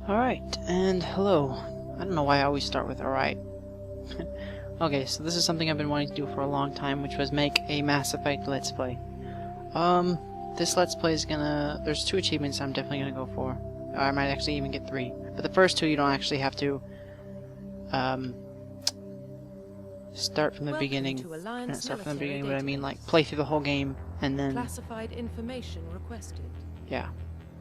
Alright, and hello. I don't know why I always start with alright. Okay, so this is something I've been wanting to do for a long time, which was make a Mass Effect Let's Play. This Let's Play is gonna... There's 2 achievements I'm definitely gonna go for. I might actually even get 3. But the first 2 you don't actually have to, start from the beginning. Not start from the beginning, but I mean like play through the whole game, and then... Classified information requested. Yeah.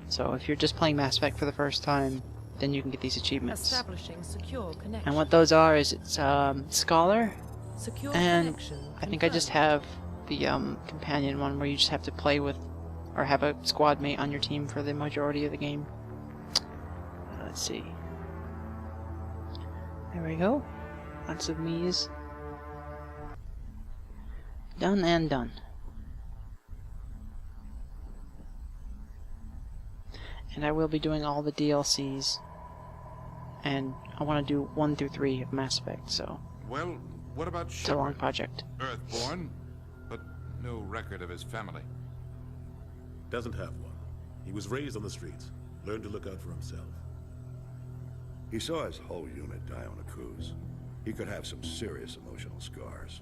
So if you're just playing Mass Effect for the first time, then you can get these achievements. Establishing secure connection. And what those are is it's Scholar, Secure and connection I think I just have the companion one where you just have to play with, or have a squad mate on your team for the majority of the game. Let's see. There we go. Lots of me's. Done and done. And I will be doing all the DLCs. And I want to do 1 through 3 of Mass Effect, so... Well, what about Shepard? It's a long project. Earthborn, but no record of his family. Doesn't have one. He was raised on the streets. Learned to look out for himself. He saw his whole unit die on a cruise. He could have some serious emotional scars.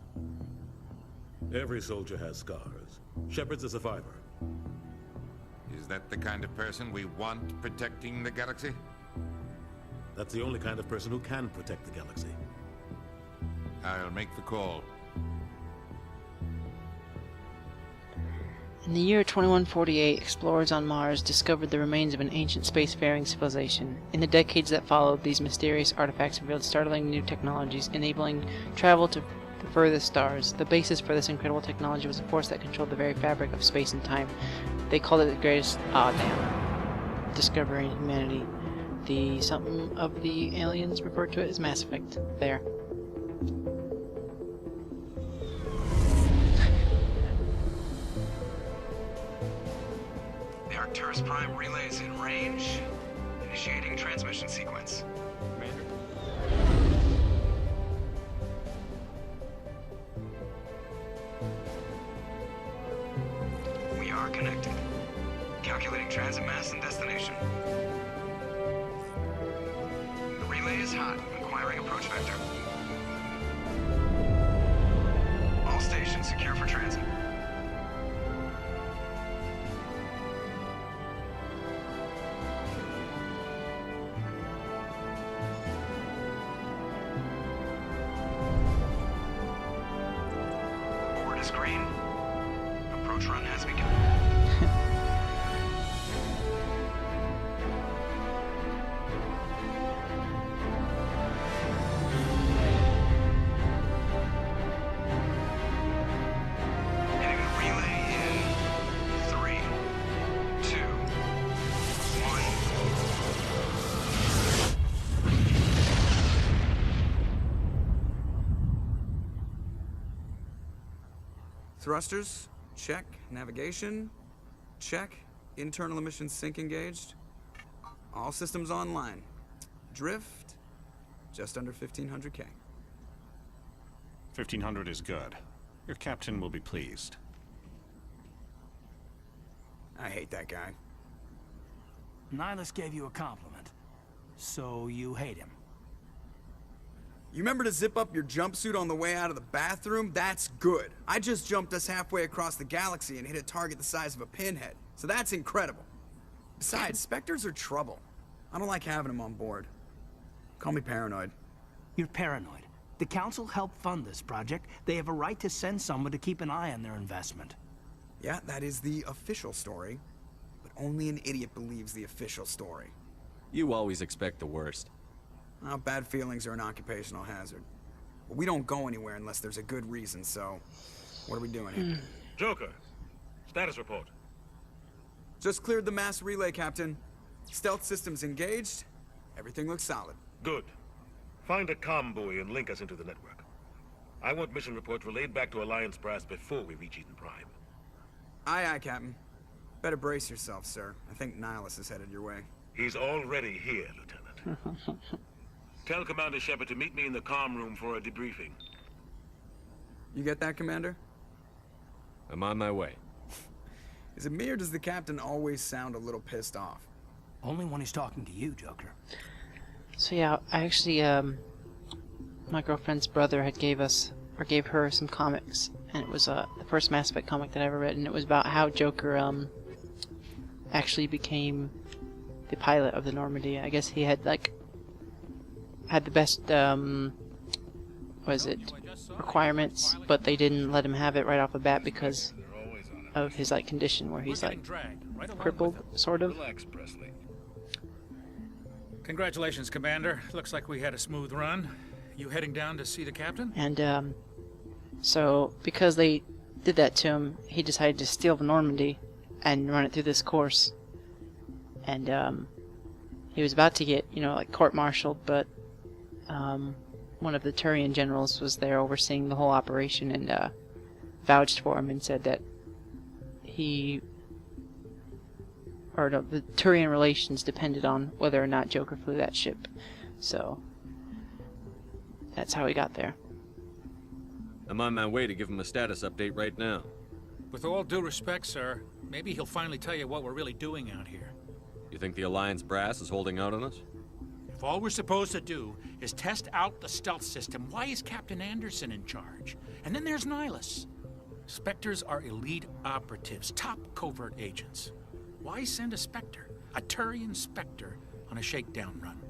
Every soldier has scars. Shepard's a survivor. Is that the kind of person we want protecting the galaxy? That's the only kind of person who can protect the galaxy. I'll make the call. In the year 2148, explorers on Mars discovered the remains of an ancient spacefaring civilization. In the decades that followed, these mysterious artifacts revealed startling new technologies, enabling travel to the furthest stars. The basis for this incredible technology was a force that controlled the very fabric of space and time. They called it the greatest discovery in humanity. The something of the aliens referred to it as Mass Effect. There. The Arcturus Prime relay is in range. Initiating transmission sequence. We are connected. Calculating transit mass and destination. The relay is hot. Acquiring approach vector. All stations secure for transit. Board is green. Approach run has begun. Hitting the relay in 3, 2, 1. Thrusters, check. Navigation, check. Internal emissions sync engaged. All systems online. Drift, just under 1500K. 1500 is good. Your captain will be pleased. I hate that guy. Nihilus gave you a compliment. So you hate him. You remember to zip up your jumpsuit on the way out of the bathroom? That's good. I just jumped us halfway across the galaxy and hit a target the size of a pinhead. So that's incredible. Besides, Spectres are trouble. I don't like having them on board. Call me paranoid. You're paranoid. The Council helped fund this project. They have a right to send someone to keep an eye on their investment. Yeah, that is the official story. But only an idiot believes the official story. You always expect the worst. Well, bad feelings are an occupational hazard. But we don't go anywhere unless there's a good reason, so... What are we doing here? Joker, status report. Just cleared the mass relay, Captain. Stealth systems engaged. Everything looks solid. Good. Find a comm buoy and link us into the network. I want mission reports relayed back to Alliance brass before we reach Eden Prime. Aye, aye, Captain. Better brace yourself, sir. I think Nihilus is headed your way. He's already here, Lieutenant. Tell Commander Shepard to meet me in the comm room for a debriefing. You get that, Commander? I'm on my way. Is it me or does the captain always sound a little pissed off? Only when he's talking to you, Joker. So yeah, I actually, my girlfriend's brother had gave her some comics, and it was the first Mass Effect comic that I ever read, and it was about how Joker actually became the pilot of the Normandy. I guess he had the best requirements, but they didn't let him have it right off the bat because of his condition where he's crippled, sort of. Relax, Presley. Congratulations, Commander. Looks like we had a smooth run. You heading down to see the captain? And so because they did that to him, he decided to steal the Normandy and run it through this course. And he was about to get, court-martialed, but one of the Turian generals was there overseeing the whole operation and vouched for him and said that the Turian relations depended on whether or not Joker flew that ship. So that's how he got there. I'm on my way to give him a status update right now. With all due respect, sir, maybe he'll finally tell you what we're really doing out here. You think the Alliance brass is holding out on us? If all we're supposed to do is test out the stealth system, why is Captain Anderson in charge? And then there's Nihilus. Spectres are elite operatives, top covert agents. Why send a Spectre, a Turian Spectre, on a shakedown run?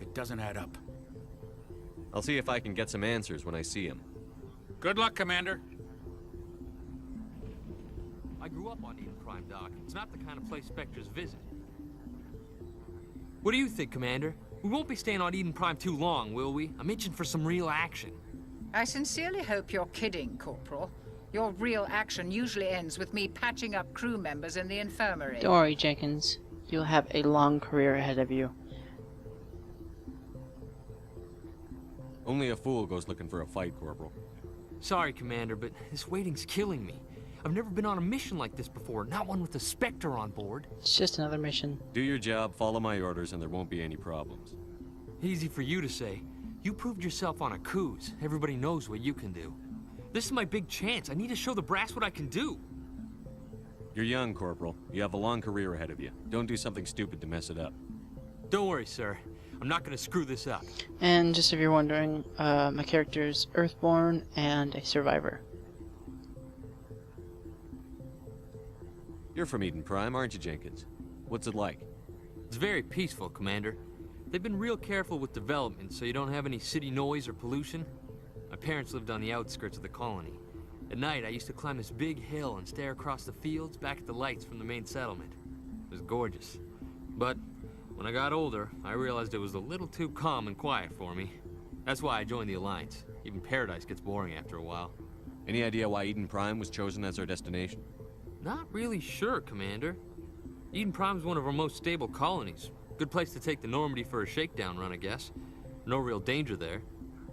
It doesn't add up. I'll see if I can get some answers when I see him. Good luck, Commander. I grew up on Eden Prime, Doc. It's not the kind of place Spectres visit. What do you think, Commander? We won't be staying on Eden Prime too long, will we? I'm itching for some real action. I sincerely hope you're kidding, Corporal. Your real action usually ends with me patching up crew members in the infirmary. Don't worry, Jenkins. You'll have a long career ahead of you. Only a fool goes looking for a fight, Corporal. Sorry, Commander, but this waiting's killing me. I've never been on a mission like this before, not one with a Spectre on board. It's just another mission. Do your job, follow my orders, and there won't be any problems. Easy for you to say. You proved yourself on a cruise. Everybody knows what you can do. This is my big chance. I need to show the brass what I can do. You're young, Corporal. You have a long career ahead of you. Don't do something stupid to mess it up. Don't worry, sir. I'm not gonna screw this up. And just if you're wondering, my character's Earthborn and a survivor. You're from Eden Prime, aren't you, Jenkins? What's it like? It's very peaceful, Commander. They've been real careful with development, so you don't have any city noise or pollution. My parents lived on the outskirts of the colony. At night, I used to climb this big hill and stare across the fields back at the lights from the main settlement. It was gorgeous. But when I got older, I realized it was a little too calm and quiet for me. That's why I joined the Alliance. Even Paradise gets boring after a while. Any idea why Eden Prime was chosen as our destination? Not really sure, Commander. Eden Prime's one of our most stable colonies. Good place to take the Normandy for a shakedown run, I guess. No real danger there.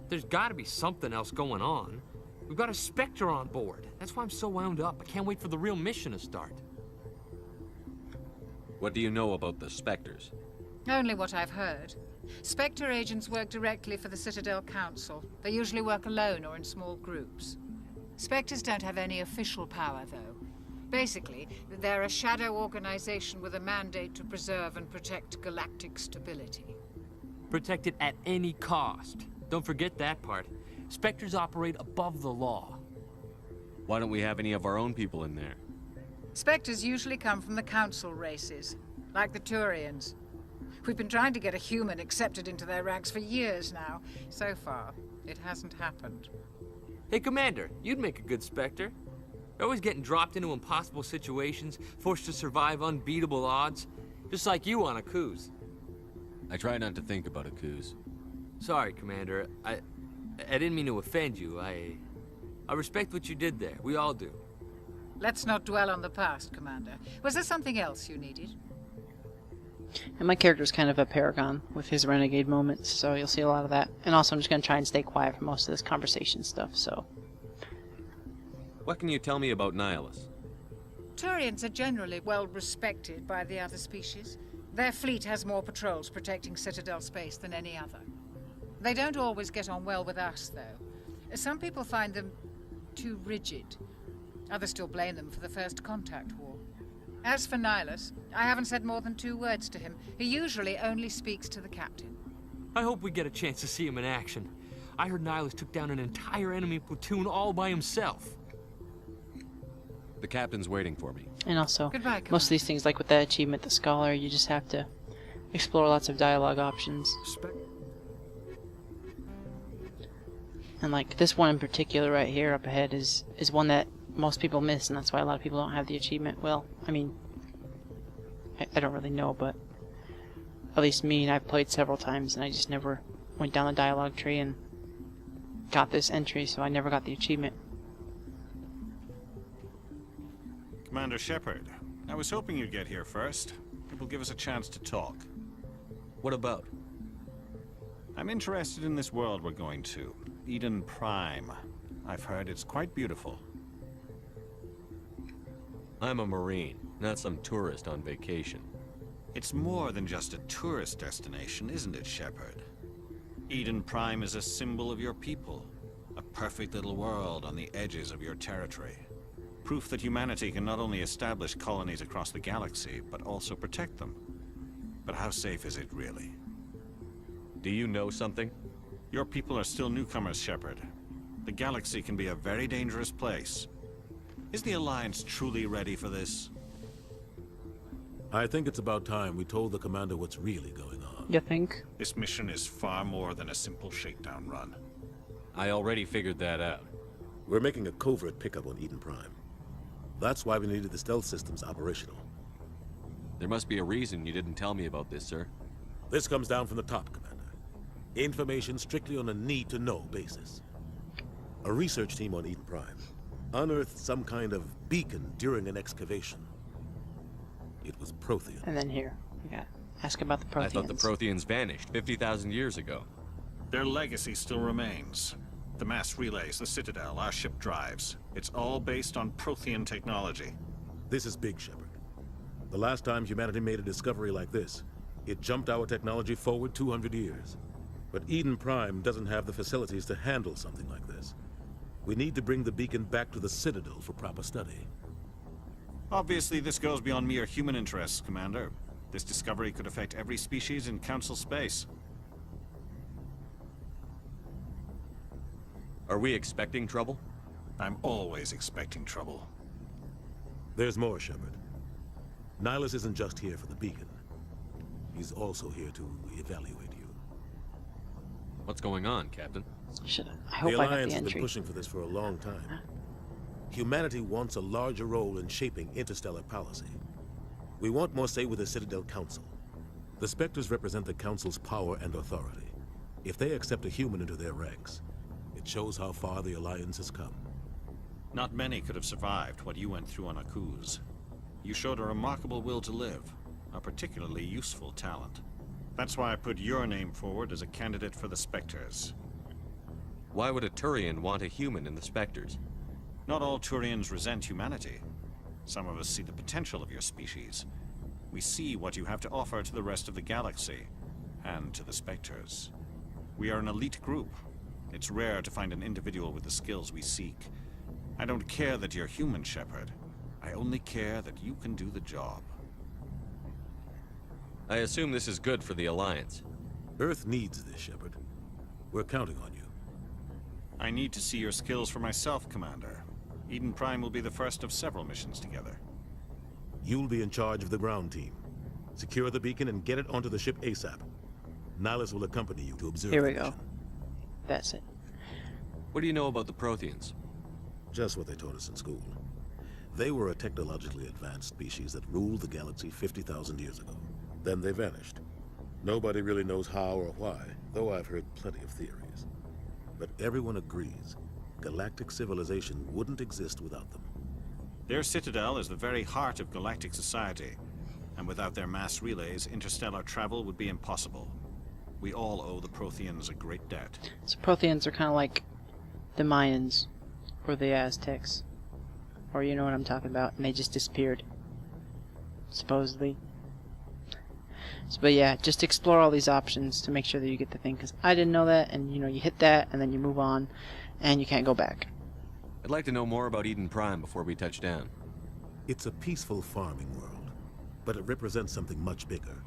There's gotta be something else going on. We've got a Spectre on board. That's why I'm so wound up. I can't wait for the real mission to start. What do you know about the Spectres? Only what I've heard. Spectre agents work directly for the Citadel Council. They usually work alone or in small groups. Spectres don't have any official power, though. Basically, they're a shadow organization with a mandate to preserve and protect galactic stability. Protect it at any cost. Don't forget that part. Spectres operate above the law. Why don't we have any of our own people in there? Spectres usually come from the Council races, like the Turians. We've been trying to get a human accepted into their ranks for years now. So far, it hasn't happened. Hey, Commander, you'd make a good Spectre. You're always getting dropped into impossible situations, forced to survive unbeatable odds. Just like you on a cruise. I try not to think about a cruise. Sorry, Commander. I didn't mean to offend you. I respect what you did there. We all do. Let's not dwell on the past, Commander. Was there something else you needed? And my character's kind of a paragon with his renegade moments, so you'll see a lot of that. And also I'm just going to try and stay quiet for most of this conversation stuff, so... What can you tell me about Nihilus? Turians are generally well respected by the other species. Their fleet has more patrols protecting Citadel space than any other. They don't always get on well with us, though. Some people find them too rigid. Others still blame them for the First Contact War. As for Nihilus, I haven't said more than 2 words to him. He usually only speaks to the captain. I hope we get a chance to see him in action. I heard Nihilus took down an entire enemy platoon all by himself. The captain's waiting for me. And also, Goodbye, most of these things, like with that achievement, the Scholar, you just have to explore lots of dialogue options. And like this one in particular right here up ahead is one that most people miss, and that's why a lot of people don't have the achievement. Well, I mean, I don't really know, but at least me, and I've played several times, and I just never went down the dialogue tree and got this entry, so I never got the achievement. Commander Shepard, I was hoping you'd get here first. It will give us a chance to talk. What about? I'm interested in this world we're going to, Eden Prime. I've heard it's quite beautiful. I'm a Marine, not some tourist on vacation. It's more than just a tourist destination, isn't it, Shepard? Eden Prime is a symbol of your people, a perfect little world on the edges of your territory. Proof that humanity can not only establish colonies across the galaxy, but also protect them. But how safe is it, really? Do you know something? Your people are still newcomers, Shepard. The galaxy can be a very dangerous place. Is the Alliance truly ready for this? I think it's about time we told the commander what's really going on. You think? This mission is far more than a simple shakedown run. I already figured that out. We're making a covert pickup on Eden Prime. That's why we needed the stealth systems operational. There must be a reason you didn't tell me about this, sir. This comes down from the top, Commander. Information strictly on a need-to-know basis. A research team on Eden Prime unearthed some kind of beacon during an excavation. It was Prothean. And then here, we got ask about the Protheans. I thought the Protheans vanished 50,000 years ago. Their legacy still remains. The mass relays, the Citadel, our ship drives. It's all based on Prothean technology. This is big, Shepard. The last time humanity made a discovery like this, it jumped our technology forward 200 years. But Eden Prime doesn't have the facilities to handle something like this. We need to bring the beacon back to the Citadel for proper study. Obviously, this goes beyond mere human interests, Commander. This discovery could affect every species in Council space. Are we expecting trouble? I'm always expecting trouble. There's more, Shepard. Nihilus isn't just here for the beacon. He's also here to evaluate you. What's going on, Captain? I hope the I got Alliance the has entry. been pushing for this for a long time. Humanity wants a larger role in shaping interstellar policy. We want more say with the Citadel Council. The Spectres represent the Council's power and authority. If they accept a human into their ranks, it shows how far the Alliance has come. Not many could have survived what you went through on Akuz. You showed a remarkable will to live, a particularly useful talent. That's why I put your name forward as a candidate for the Spectres. Why would a Turian want a human in the Spectres? Not all Turians resent humanity. Some of us see the potential of your species. We see what you have to offer to the rest of the galaxy, and to the Spectres. We are an elite group. It's rare to find an individual with the skills we seek. I don't care that you're human, Shepard. I only care that you can do the job. I assume this is good for the Alliance. Earth needs this, Shepard. We're counting on you. I need to see your skills for myself, Commander. Eden Prime will be the first of several missions together. You'll be in charge of the ground team. Secure the beacon and get it onto the ship ASAP. Nihilus will accompany you to observe. Here we the go. mission. That's it. What do you know about the Protheans? Just what they taught us in school. They were a technologically advanced species that ruled the galaxy 50,000 years ago. Then they vanished. Nobody really knows how or why, though I've heard plenty of theories. But everyone agrees, galactic civilization wouldn't exist without them. Their citadel is the very heart of galactic society, and without their mass relays, interstellar travel would be impossible. We all owe the Protheans a great debt. So Protheans are kind of like the Mayans or the Aztecs, or you know what I'm talking about, and they just disappeared, supposedly. So, but yeah, just explore all these options to make sure that you get the thing, because I didn't know that, and you know, you hit that, and then you move on, and you can't go back. I'd like to know more about Eden Prime before we touch down. It's a peaceful farming world, but it represents something much bigger.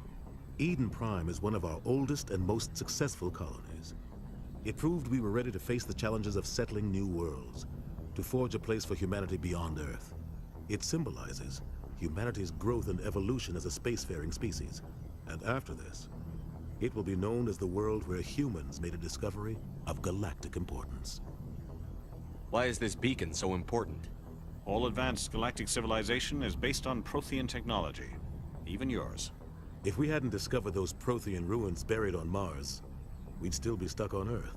Eden Prime is one of our oldest and most successful colonies. It proved we were ready to face the challenges of settling new worlds, to forge a place for humanity beyond Earth. It symbolizes humanity's growth and evolution as a spacefaring species. And after this, it will be known as the world where humans made a discovery of galactic importance. Why is this beacon so important? All advanced galactic civilization is based on Prothean technology, even yours. If we hadn't discovered those Prothean ruins buried on Mars, we'd still be stuck on Earth.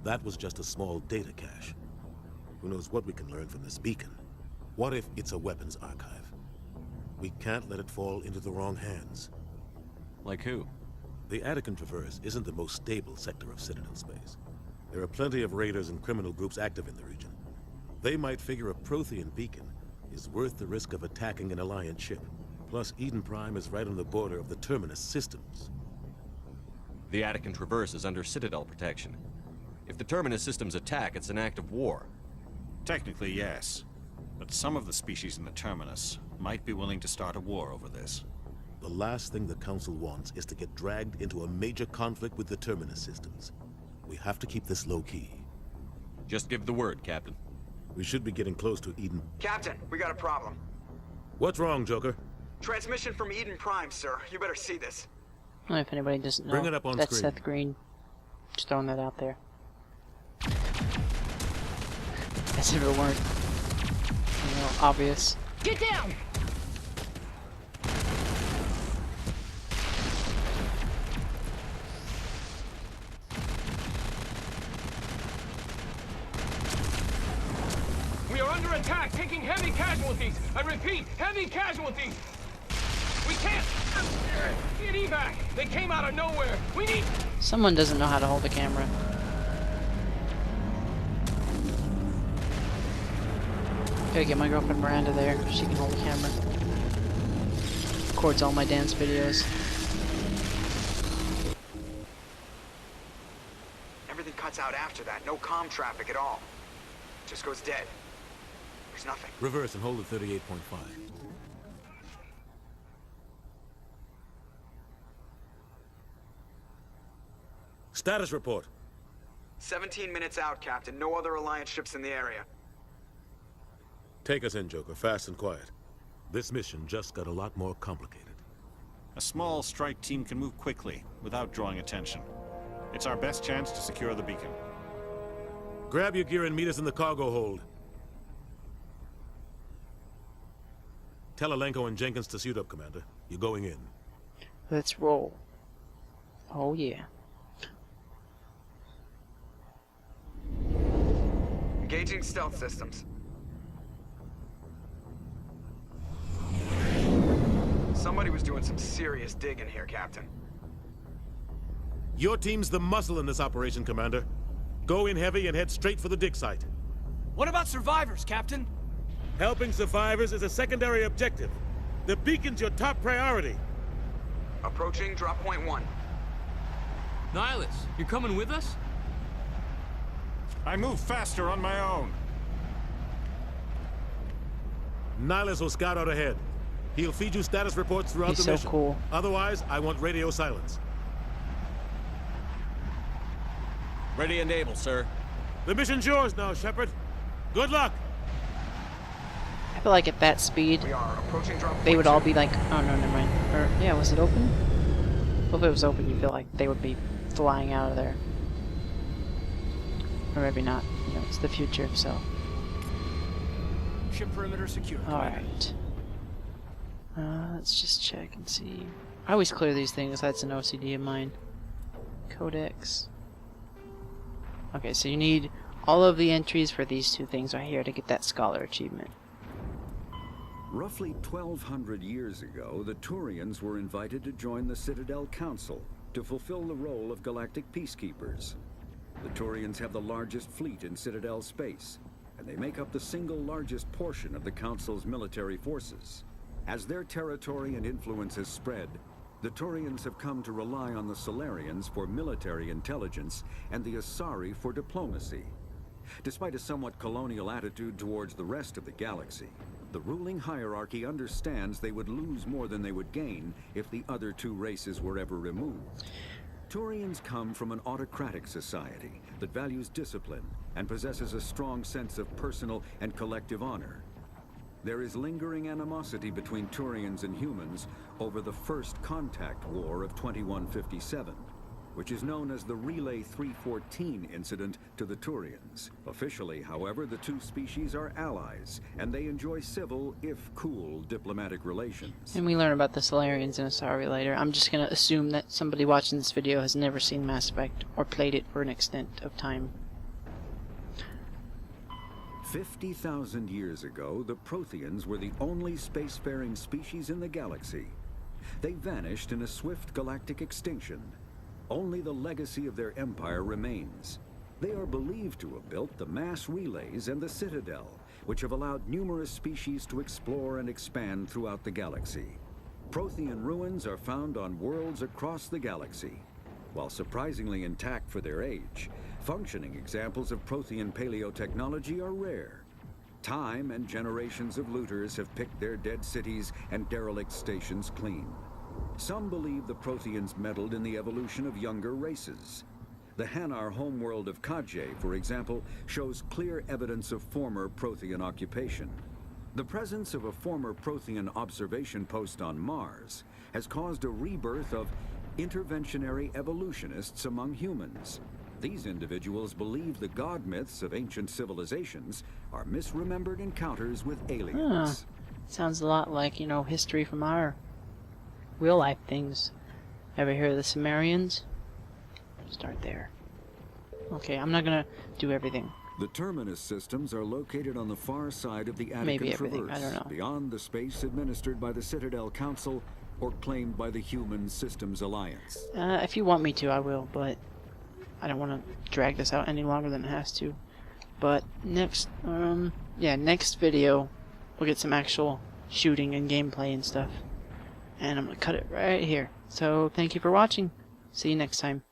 That was just a small data cache. Who knows what we can learn from this beacon? What if it's a weapons archive? We can't let it fall into the wrong hands. Like who? The Attican Traverse isn't the most stable sector of Citadel space. There are plenty of raiders and criminal groups active in the region. They might figure a Prothean beacon is worth the risk of attacking an Alliance ship. Plus, Eden Prime is right on the border of the Terminus systems. The Attican Traverse is under Citadel protection. If the Terminus systems attack, it's an act of war. Technically, yes. But some of the species in the Terminus might be willing to start a war over this. The last thing the Council wants is to get dragged into a major conflict with the Terminus systems. We have to keep this low-key. Just give the word, Captain. We should be getting close to Eden. Captain, we got a problem. What's wrong, Joker? Transmission from Eden Prime, sir. You better see this. Well, if anybody doesn't know, Bring it up on that's screen. Seth Green. Just throwing that out there. As if it weren't, obvious. Get down! We are under attack, taking heavy casualties. I repeat, heavy casualties. We can't get evac. They came out of nowhere. We need. Someone doesn't know how to hold a camera. Gotta get my girlfriend Miranda there. She can hold a camera. Records all my dance videos. Everything cuts out after that. No comm traffic at all. Just goes dead. There's nothing. Reverse and hold at 38.5. Status report. 17 minutes out, Captain. No other Alliance ships in the area. Take us in, Joker, fast and quiet. This mission just got a lot more complicated. A small strike team can move quickly, without drawing attention. It's our best chance to secure the beacon. Grab your gear and meet us in the cargo hold. Tell Alenko and Jenkins to suit up, Commander. You're going in. Let's roll. Oh yeah. Engaging stealth systems. Somebody was doing some serious digging here, Captain. Your team's the muscle in this operation, Commander. Go in heavy and head straight for the dig site. What about survivors, Captain? Helping survivors is a secondary objective. The beacon's your top priority. Approaching drop point 1. Nihilus, you coming with us? I move faster on my own. Nihilus will scout out ahead. He'll feed you status reports throughout He's the mission. so cool. Otherwise, I want radio silence. Ready and able, sir. The mission's yours now, Shepard. Good luck. I feel like at that speed, We are approaching drop they point would all 2. be like, oh no, never mind. Or, yeah, was it open? Well, if it was open, you feel like they would be flying out of there. Or maybe not. You know, it's the future, so. Ship perimeter secure. Alright. Let's just check and see. I always clear these things, that's an OCD of mine. Codex. Okay, so you need all of the entries for these two things right here to get that Scholar achievement. Roughly 1,200 years ago, the Turians were invited to join the Citadel Council to fulfill the role of galactic peacekeepers. The Turians have the largest fleet in Citadel space, and they make up the single largest portion of the Council's military forces. As their territory and influence has spread, the Turians have come to rely on the Solarians for military intelligence and the Asari for diplomacy. Despite a somewhat colonial attitude towards the rest of the galaxy, The ruling hierarchy understands they would lose more than they would gain if the other two races were ever removed. Turians come from an autocratic society that values discipline and possesses a strong sense of personal and collective honor. There is lingering animosity between Turians and humans over the First Contact War of 2157, which is known as the Relay 314 incident to the Turians. Officially, however, the two species are allies, and they enjoy civil, if cool, diplomatic relations. And we learn about the Solarians in Asari later. I'm just going to assume that somebody watching this video has never seen Mass Effect or played it for an extent of time. 50,000 years ago, the Protheans were the only spacefaring species in the galaxy. They vanished in a swift galactic extinction. Only the legacy of their empire remains. They are believed to have built the mass relays and the Citadel, which have allowed numerous species to explore and expand throughout the galaxy. Prothean ruins are found on worlds across the galaxy. While surprisingly intact for their age, functioning examples of Prothean paleotechnology are rare. Time and generations of looters have picked their dead cities and derelict stations clean. Some believe the Protheans meddled in the evolution of younger races. The Hanar homeworld of Kajay, for example, shows clear evidence of former Prothean occupation. The presence of a former Prothean observation post on Mars has caused a rebirth of interventionary evolutionists among humans. These individuals believe the god myths of ancient civilizations are misremembered encounters with aliens. Sounds a lot like, you know, history from our real life things. Ever hear of the Sumerians? Start there. Okay, I'm not gonna do everything. The Terminus systems are located on the far side of the Attican Traverse, I don't know. beyond the space administered by the Citadel Council or claimed by the Human Systems Alliance. If you want me to, I will, but I don't want to drag this out any longer than it has to. But next video, we'll get some actual shooting and gameplay and stuff. And I'm going to cut it right here. So, thank you for watching. See you next time.